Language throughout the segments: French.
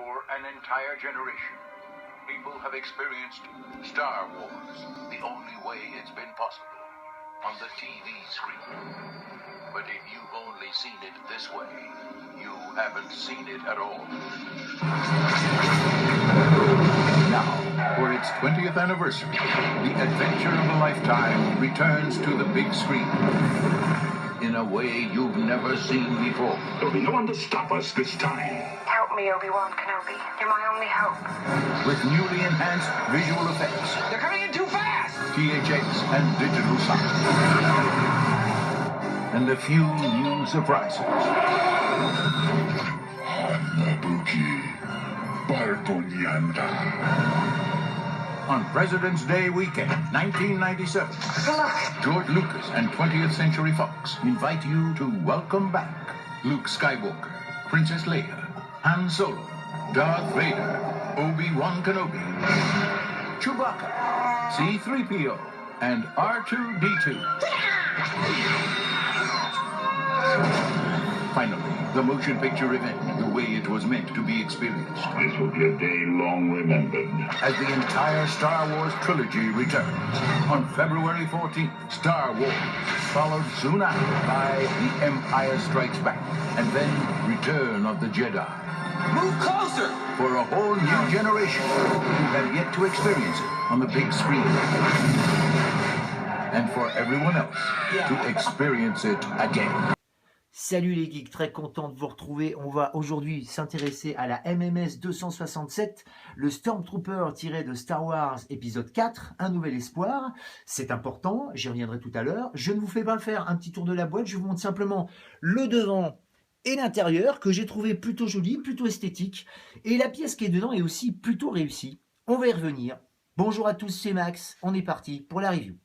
For an entire generation, people have experienced Star Wars the only way it's been possible, on the TV screen. But if you've only seen it this way, you haven't seen it at all. Now, for its 20th anniversary, the adventure of a lifetime returns to the big screen in a way you've never seen before. There'll be no one to stop us this time. Help me, Obi-Wan Kenobi. You're my only hope. With newly enhanced visual effects, They're coming in too fast! THX and digital sound, and a few new surprises. Hanabuki Bartonyanda. On President's Day weekend, 1997, George Lucas and 20th Century Fox invite you to welcome back Luke Skywalker, Princess Leia, Han Solo, Darth Vader, Obi-Wan Kenobi, Chewbacca, C-3PO, and R2-D2. Finally, the motion picture event, the way it was meant to be experienced. This will be a day long remembered. As the entire Star Wars trilogy returns on February 14th, Star Wars, followed soon after by The Empire Strikes Back, and then Return of the Jedi. Move closer! For a whole new generation who have yet to experience it on the big screen. And for everyone else to experience it again. Salut les geeks, très content de vous retrouver. On va aujourd'hui s'intéresser à la MMS 267, le Stormtrooper tiré de Star Wars épisode 4, Un Nouvel Espoir. C'est important, j'y reviendrai tout à l'heure. Je ne vous fais pas faire un petit tour de la boîte, je vous montre simplement le devant et l'intérieur que j'ai trouvé plutôt joli, plutôt esthétique. Et la pièce qui est dedans est aussi plutôt réussie. On va y revenir. Bonjour à tous, c'est Max, on est parti pour la review.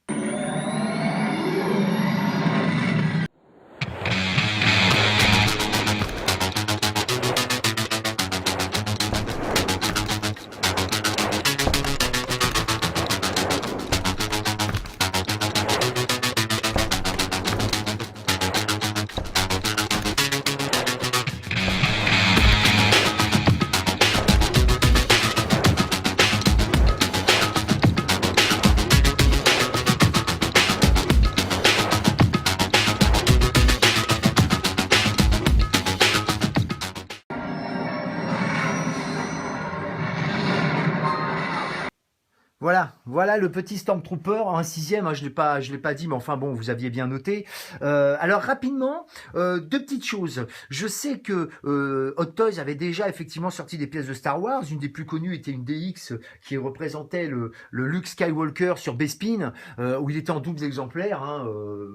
Voilà le petit Stormtrooper en 6e, hein, je l'ai pas dit, mais enfin bon, vous aviez bien noté. Alors rapidement, deux petites choses. Je sais que Hot Toys avait déjà effectivement sorti des pièces de Star Wars. Une des plus connues était une DX qui représentait le Luke Skywalker sur Bespin, où il était en double exemplaire. Hein,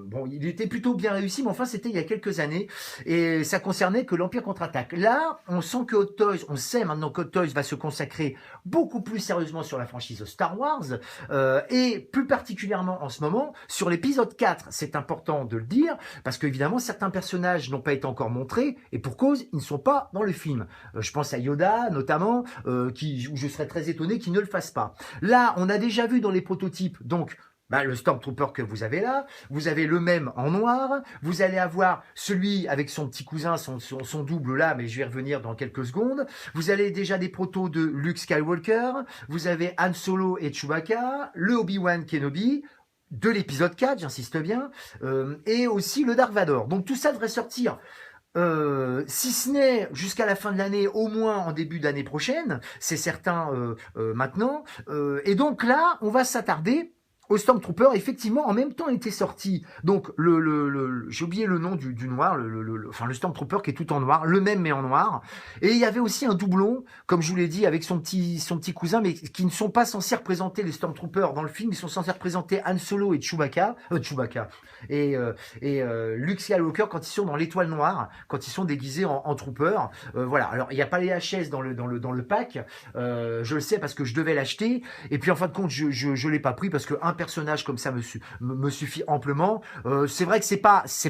bon, il était plutôt bien réussi, mais enfin c'était il y a quelques années, et ça concernait que l'Empire contre-attaque. Là, on sent que Hot Toys, on sait maintenant que Hot Toys va se consacrer beaucoup plus sérieusement sur la franchise Star Wars. Et plus particulièrement en ce moment sur l'épisode 4, c'est important de le dire parce qu'évidemment certains personnages n'ont pas été encore montrés et pour cause ils ne sont pas dans le film. Je pense à Yoda notamment, où je serais très étonné qu'il ne le fasse pas. Là on a déjà vu dans les prototypes donc le Stormtrooper que vous avez là, vous avez le même en noir, vous allez avoir celui avec son petit cousin, son double là, mais je vais y revenir dans quelques secondes. Vous avez déjà des protos de Luke Skywalker, vous avez Han Solo et Chewbacca, le Obi-Wan Kenobi, de l'épisode 4, j'insiste bien, et aussi le Dark Vador. Donc tout ça devrait sortir. Si ce n'est jusqu'à la fin de l'année, au moins en début d'année prochaine, c'est certain maintenant. Et donc là, on va s'attarder au Stormtrooper. Effectivement, en même temps était sorti donc j'ai oublié le nom du noir, le Stormtrooper qui est tout en noir, le même mais en noir, et il y avait aussi un doublon, comme je vous l'ai dit, avec son petit cousin, mais qui ne sont pas censés représenter les Stormtroopers dans le film, ils sont censés représenter Han Solo et Chewbacca et Luke Skywalker quand ils sont dans l'étoile noire, quand ils sont déguisés en Trooper. Voilà, alors il n'y a pas les HS dans le pack, je le sais parce que je devais l'acheter, et puis en fin de compte je l'ai pas pris parce que un personnage comme ça me suffit amplement. C'est vrai que c'est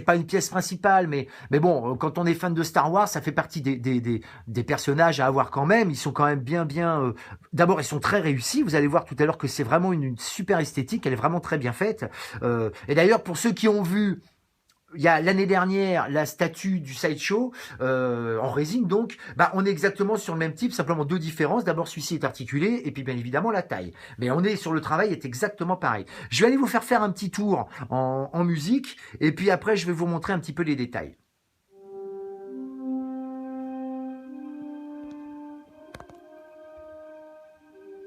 pas une pièce principale, mais bon, quand on est fan de Star Wars, ça fait partie des personnages à avoir quand même. Ils sont quand même bien. D'abord, ils sont très réussis. Vous allez voir tout à l'heure que c'est vraiment une super esthétique. Elle est vraiment très bien faite. Et d'ailleurs, pour ceux qui ont vu il y a l'année dernière la statue du Sideshow en résine donc, bah on est exactement sur le même type, simplement deux différences. D'abord celui-ci est articulé et puis bien évidemment la taille. Mais on est sur le travail est exactement pareil. Je vais aller vous faire un petit tour en musique et puis après je vais vous montrer un petit peu les détails.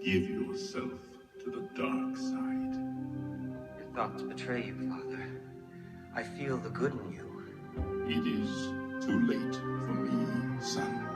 Give yourself to the dark side. Your thoughts betray you, Father. I feel the good in you. It is too late for me, son.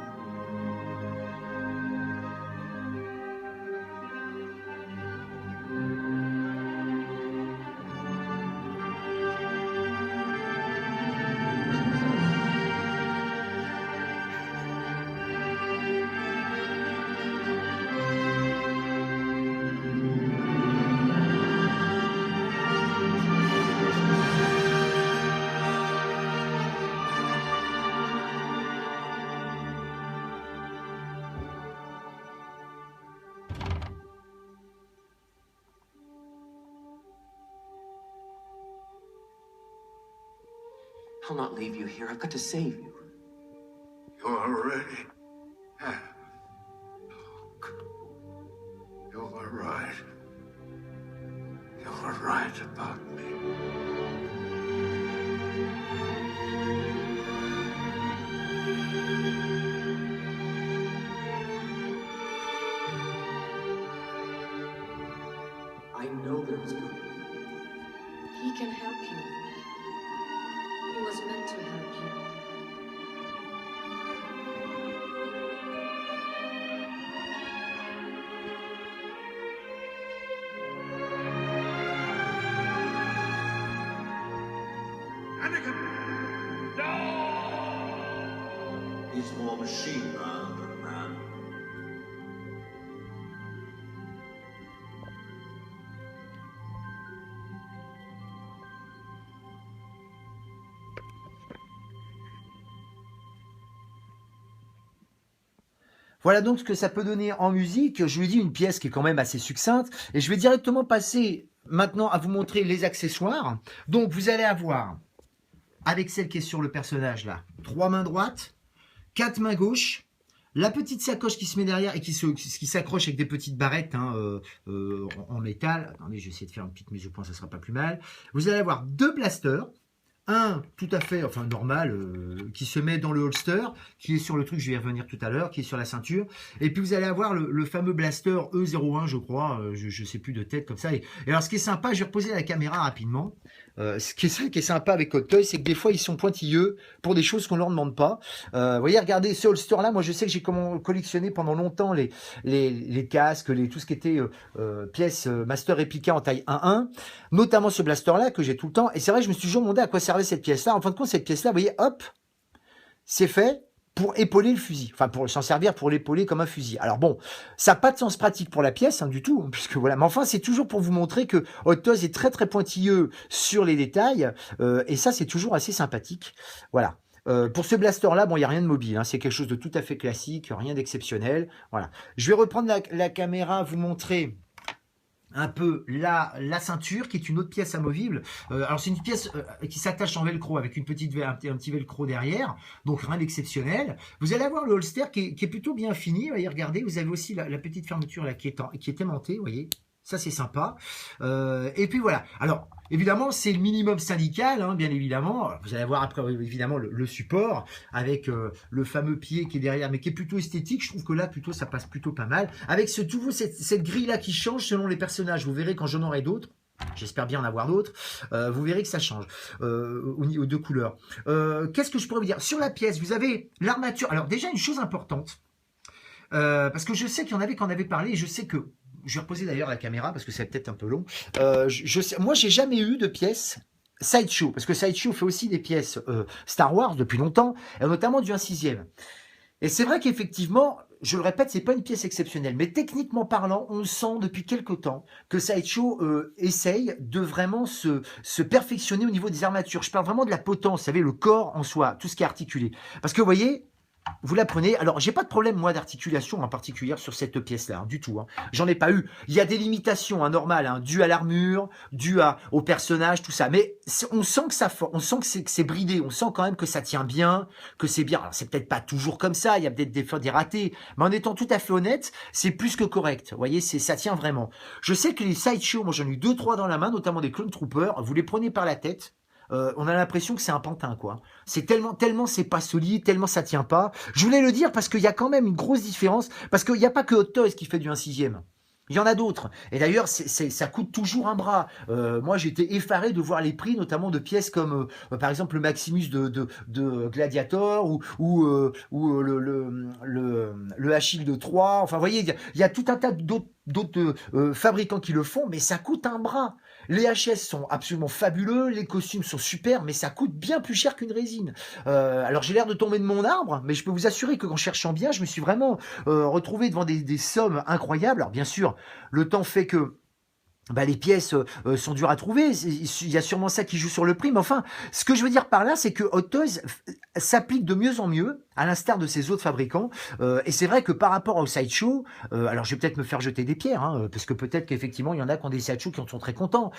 I'll not leave you here. I've got to save you. You already have. Luke. You were right. You were right about me. I know there is good in you. He can help you. He was meant to help you. Anakin! No! He's more machine man than man. Voilà donc ce que ça peut donner en musique. Je lui dis une pièce qui est quand même assez succincte. Et je vais directement passer maintenant à vous montrer les accessoires. Donc vous allez avoir, avec celle qui est sur le personnage là, 3 mains droites, 4 mains gauches, la petite sacoche qui se met derrière et qui s'accroche avec des petites barrettes en métal. Attendez, je vais essayer de faire une petite mise au point, ça sera pas plus mal. Vous allez avoir 2 blasters. Un tout à fait, enfin normal, qui se met dans le holster, qui est sur le truc, je vais y revenir tout à l'heure, qui est sur la ceinture. Et puis vous allez avoir le fameux blaster E01, je crois, je sais plus de tête comme ça. Et alors ce qui est sympa, je vais reposer la caméra rapidement. Ce qui est sympa avec Hot Toys, c'est que des fois ils sont pointilleux pour des choses qu'on leur demande pas. Vous voyez, regardez ce holster là, moi je sais que j'ai collectionné pendant longtemps les casques, tout ce qui était pièces Master Replica en taille 1-1, notamment ce blaster là que j'ai tout le temps. Et c'est vrai, je me suis toujours demandé à quoi servait cette pièce là. En fin de compte, cette pièce là, vous voyez, hop, c'est fait pour épauler le fusil, enfin pour s'en servir pour l'épauler comme un fusil. Alors bon, ça n'a pas de sens pratique pour la pièce du tout, puisque voilà. Mais enfin, c'est toujours pour vous montrer que Hot Toys est très très pointilleux sur les détails, et ça c'est toujours assez sympathique. Voilà. Pour ce blaster là, bon, il n'y a rien de mobile, c'est quelque chose de tout à fait classique, rien d'exceptionnel. Voilà. Je vais reprendre la caméra, vous montrer un peu la ceinture qui est une autre pièce amovible. Alors c'est une pièce qui s'attache en velcro avec un petit velcro derrière, donc rien d'exceptionnel. Vous allez avoir le holster qui est plutôt bien fini. Voyez, regardez, vous avez aussi la petite fermeture là qui est aimantée, vous voyez. Ça c'est sympa. Et puis voilà. Alors évidemment c'est le minimum syndical, bien évidemment. Vous allez voir après évidemment le support avec le fameux pied qui est derrière, mais qui est plutôt esthétique. Je trouve que là plutôt ça passe plutôt pas mal. Avec cette grille là qui change selon les personnages. Vous verrez quand j'en aurai d'autres. J'espère bien en avoir d'autres. Vous verrez que ça change au niveau de couleurs. Qu'est-ce que je pourrais vous dire sur la pièce? Vous avez l'armature. Alors déjà une chose importante, parce que je sais qu'il y en avait qui en avaient parlé. Et je sais que je vais reposer d'ailleurs la caméra parce que c'est peut-être un peu long. Moi, j'ai jamais eu de pièces Sideshow, parce que Sideshow fait aussi des pièces Star Wars depuis longtemps, et notamment du 1/6. Et c'est vrai qu'effectivement, je le répète, c'est pas une pièce exceptionnelle, mais techniquement parlant, on sent depuis quelque temps que Sideshow essaye de vraiment se perfectionner au niveau des armatures. Je parle vraiment de la potence, vous savez, le corps en soi, tout ce qui est articulé. Parce que vous voyez, Vous la prenez. Alors, j'ai pas de problème, moi, d'articulation en particulier sur cette pièce-là, hein, du tout. Hein. J'en ai pas eu. Il y a des limitations, hein, normales, hein, dues à l'armure, dues au personnage, tout ça. Mais on sent que c'est bridé. On sent quand même que ça tient bien, que c'est bien. Alors, c'est peut-être pas toujours comme ça. Il y a peut-être des fois des ratés. Mais en étant tout à fait honnête, c'est plus que correct. Vous voyez, ça tient vraiment. Je sais que les sideshows, moi, j'en ai eu 2-3 dans la main, notamment des Clone Troopers. Vous les prenez par la tête. On a l'impression que c'est un pantin, quoi. C'est tellement c'est pas solide, tellement ça tient pas. Je voulais le dire parce qu'il y a quand même une grosse différence, parce qu'il n'y a pas que Hot Toys qui fait du 1/6. Il y en a d'autres. Et d'ailleurs, ça coûte toujours un bras. Moi, j'étais effaré de voir les prix, notamment de pièces comme, par exemple, le Maximus de Gladiator ou le Achille de 3. Enfin, vous voyez, il y a tout un tas d'autres fabricants qui le font, mais ça coûte un bras. Les HS sont absolument fabuleux, les costumes sont super, mais ça coûte bien plus cher qu'une résine. Alors j'ai l'air de tomber de mon arbre, mais je peux vous assurer que qu'en cherchant bien, je me suis vraiment retrouvé devant des sommes incroyables. Alors bien sûr, le temps fait que les pièces sont dures à trouver, il y a sûrement ça qui joue sur le prix, mais enfin, ce que je veux dire par là, c'est que Hot Toys s'applique de mieux en mieux, à l'instar de ses autres fabricants, et c'est vrai que par rapport au Sideshow, alors je vais peut-être me faire jeter des pierres, hein, parce que peut-être qu'effectivement, il y en a qui ont des Sideshow qui en sont très contents,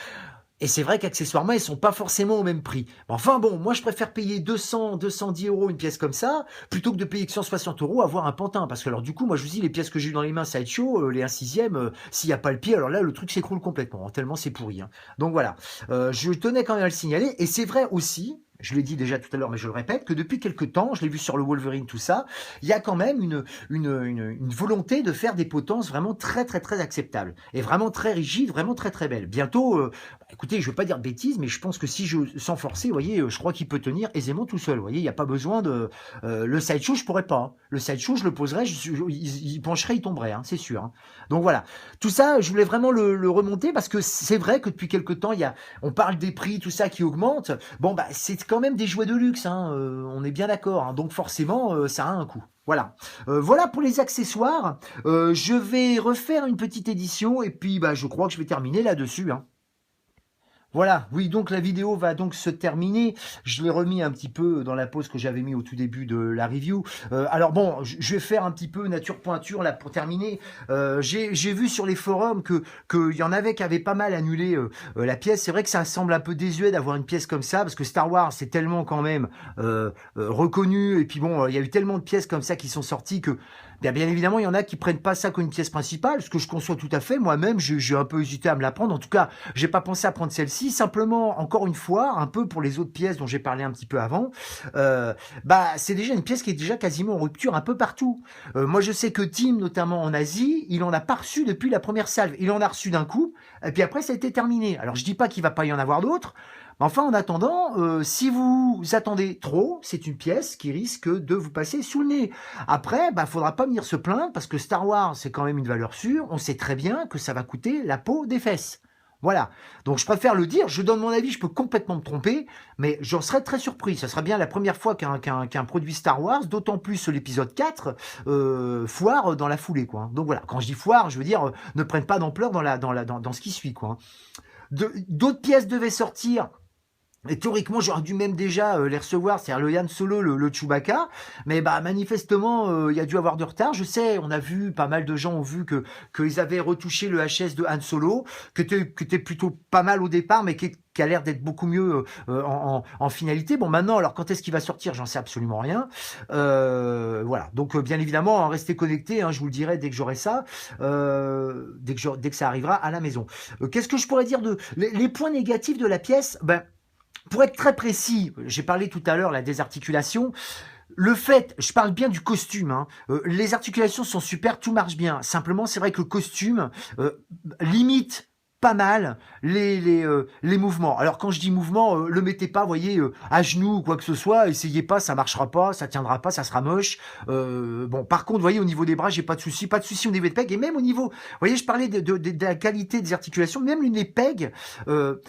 et c'est vrai qu'accessoirement, ils sont pas forcément au même prix. Enfin bon, moi je préfère payer 210 € une pièce comme ça, plutôt que de payer que 160 € avoir un pantin. Parce que alors du coup, moi je vous dis, les pièces que j'ai eu dans les mains Sideshow, les 1/6, s'il n'y a pas le pied, alors là le truc s'écroule complètement, hein, tellement c'est pourri. Hein. Donc voilà, je tenais quand même à le signaler. Et c'est vrai aussi, je l'ai dit déjà tout à l'heure, mais je le répète, que depuis quelques temps, je l'ai vu sur le Wolverine, tout ça, il y a quand même une volonté de faire des potences vraiment très très très acceptables. Et vraiment très rigides, vraiment très très belles. Bientôt, écoutez, je ne veux pas dire de bêtises, mais je pense que si sans forcer, vous voyez, je crois qu'il peut tenir aisément tout seul. Vous voyez, il n'y a pas besoin de... le Sideshow, je pourrais pas. Hein. Le Sideshow, je le poserais, il pencherait, il tomberait, hein, c'est sûr. Hein. Donc voilà. Tout ça, je voulais vraiment le remonter parce que c'est vrai que depuis quelques temps, on parle des prix, tout ça qui augmente. Bon, c'est quand même des jouets de luxe, hein, on est bien d'accord. Hein, donc forcément, ça a un coût. Voilà. Voilà pour les accessoires. Je vais refaire une petite édition et puis je crois que je vais terminer là-dessus. Hein. Voilà, oui, donc la vidéo va donc se terminer. Je l'ai remis un petit peu dans la pause que j'avais mis au tout début de la review. Alors bon, je vais faire un petit peu nature pointure là pour terminer. J'ai vu sur les forums qu'il y en avait qui avaient pas mal annulé la pièce. C'est vrai que ça semble un peu désuet d'avoir une pièce comme ça, parce que Star Wars c'est tellement quand même reconnu. Et puis bon, il y a eu tellement de pièces comme ça qui sont sorties que bien évidemment, il y en a qui prennent pas ça comme une pièce principale, ce que je conçois tout à fait. Moi-même, j'ai un peu hésité à me la prendre. En tout cas, j'ai pas pensé à prendre celle-ci. Simplement, encore une fois, un peu pour les autres pièces dont j'ai parlé un petit peu avant, c'est déjà une pièce qui est déjà quasiment en rupture un peu partout. Moi, je sais que Tim, notamment en Asie, il en a pas reçu depuis la première salve. Il en a reçu d'un coup, et puis après, ça a été terminé. Alors, je dis pas qu'il va pas y en avoir d'autres. Enfin, en attendant, si vous attendez trop, c'est une pièce qui risque de vous passer sous le nez. Après, faudra pas venir se plaindre parce que Star Wars, c'est quand même une valeur sûre. On sait très bien que ça va coûter la peau des fesses. Voilà. Donc, je préfère le dire. Je donne mon avis. Je peux complètement me tromper, mais j'en serais très surpris. Ça sera bien la première fois qu'un produit Star Wars, d'autant plus l'épisode 4, foire dans la foulée, quoi. Donc voilà. Quand je dis foire, je veux dire ne prennent pas d'ampleur dans ce qui suit, quoi. D'autres pièces devaient sortir. Et théoriquement, j'aurais dû même déjà les recevoir, c'est-à-dire le Han Solo, le Chewbacca, mais manifestement, il y a dû avoir de retard. Je sais, on a vu, pas mal de gens ont vu qu'ils avaient retouché le HS de Han Solo, qui était plutôt pas mal au départ, mais qui a l'air d'être beaucoup mieux en finalité. Bon, maintenant, alors quand est-ce qu'il va sortir, j'en sais absolument rien. Voilà, donc bien évidemment, restez connectés, hein, je vous le dirai dès que j'aurai ça, dès que ça arrivera à la maison. Qu'est-ce que je pourrais dire les points négatifs de la pièce? Pour être très précis, j'ai parlé tout à l'heure des articulations. Le fait, je parle bien du costume, hein, les articulations sont super, tout marche bien. Simplement, c'est vrai que le costume limite pas mal les mouvements. Alors quand je dis mouvement, le mettez pas, voyez, à genoux ou quoi que ce soit, essayez pas, ça marchera pas, ça tiendra pas, ça sera moche. Bon, par contre, voyez, au niveau des bras, j'ai pas de souci au niveau des pegs, et même au niveau, voyez, je parlais de la qualité des articulations, même les pegs,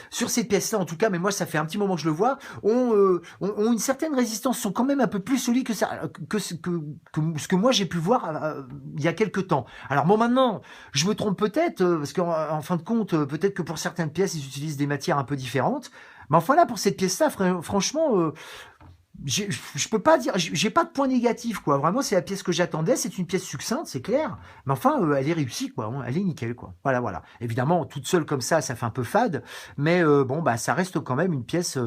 sur ces pièces-là en tout cas, mais moi ça fait un petit moment que je le vois, ont une certaine résistance, sont quand même un peu plus solides que ce que moi j'ai pu voir il y a quelques temps. Alors bon, maintenant, je me trompe peut-être, parce qu'en fin de compte, peut-être que pour certaines pièces, ils utilisent des matières un peu différentes. Mais enfin là, pour cette pièce-là, franchement, je peux pas dire, j'ai pas de point négatif, quoi. Vraiment, c'est la pièce que j'attendais. C'est une pièce succincte, c'est clair. Mais enfin, elle est réussie, quoi. Elle est nickel, quoi. Voilà, voilà. Évidemment, toute seule comme ça fait un peu fade. Mais bon, bah, ça reste quand même une pièce,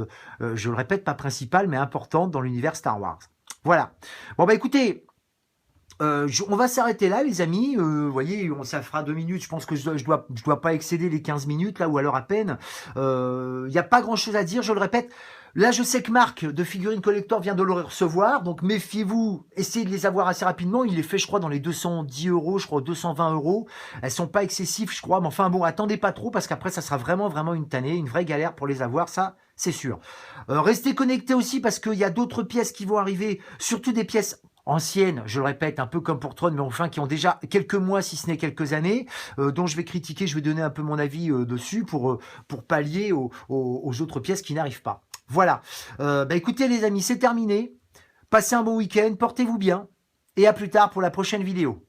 je le répète, pas principale, mais importante dans l'univers Star Wars. Voilà. Bon, bah, écoutez. On va s'arrêter là, les amis. Vous voyez, ça fera 2 minutes. Je pense que je dois pas excéder les 15 minutes, là, ou alors à peine. Il n'y a pas grand-chose à dire, je le répète. Là, je sais que Marc de Figurine Collector vient de le recevoir, donc méfiez-vous. Essayez de les avoir assez rapidement. Il les fait, je crois, dans les 210 €, je crois 220 €. Elles sont pas excessives, je crois. Mais enfin, bon, attendez pas trop, parce qu'après, ça sera vraiment une tannée, une vraie galère pour les avoir, ça, c'est sûr. Restez connectés aussi, parce qu'il y a d'autres pièces qui vont arriver, surtout des pièces anciennes, je le répète, un peu comme pour Tron, mais enfin qui ont déjà quelques mois, si ce n'est quelques années, dont je vais critiquer, je vais donner un peu mon avis dessus pour pallier aux autres pièces qui n'arrivent pas. Voilà. Bah écoutez les amis, c'est terminé. Passez un bon week-end, portez-vous bien, et à plus tard pour la prochaine vidéo.